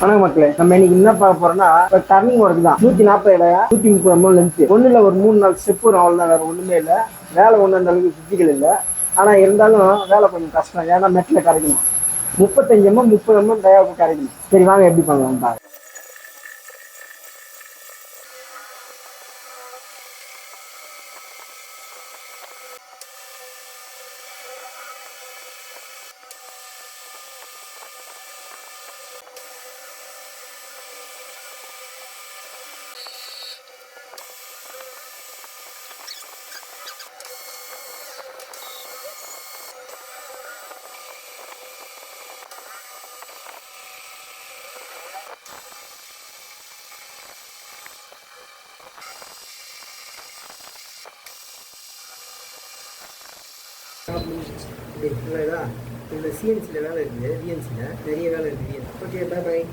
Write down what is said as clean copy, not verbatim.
வணக்கம் மக்களே, நம்ம இன்னைக்கு என்ன பார்க்க போறோம்னா டர்னிங் ஒர்க் தான். 140 இடையா 130 mm லென்த். ஒண்ணுல ஒரு 3-4 ஸ்டெப் வரும், அவ்வளவுதான். வேற ஒண்ணுமே இல்லை. வேலை ஒண்ணு அந்த அளவுக்கு பிசிக்கல் இல்லை. ஆனா இருந்தாலும் வேலை கொஞ்சம் கஷ்டம். ஏன்னா மெட்ல கரைக்கணும். 35 mm 30 mm டயாவுக்கு கரைக்கணும். சரி வாங்க எப்படி பண்ணலாம் பாருங்க. இதில் சிஎன்சியில் வேலை இருக்குது, விஎன்சியில் நிறைய வேலை இருக்குது. ஓகே, பாய் பாய்.